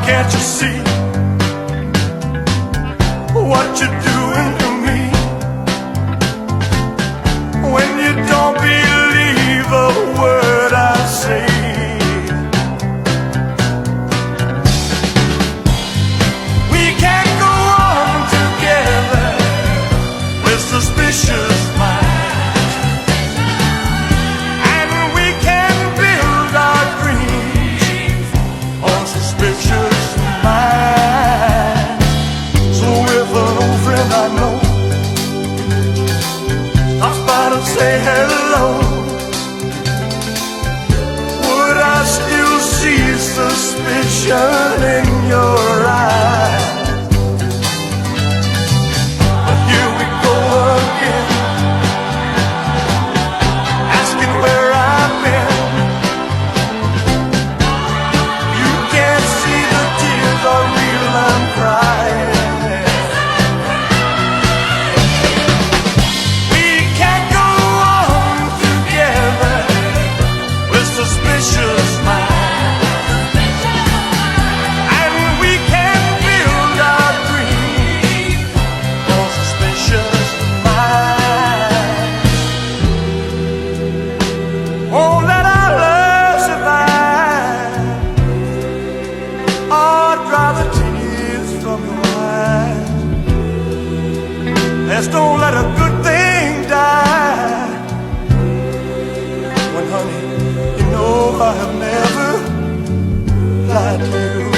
can't you see what you're doing to me? When you don't believe a word I say, we can't go on together with suspicious minds, and we can build our dreams on suspicious minds. So if an old friend I know stops by to say hello, would I still see suspicion in your eyes? But here we go again, asking where I've been. You can't see the tears are real, I'm crying. We can't go on together with suspicious minds, and we can't build our dreams on suspicious minds. Won't let our love survive, or dry the tears from your eyes. Let's don't let a good thing die. When honey, you know I have never lied to you.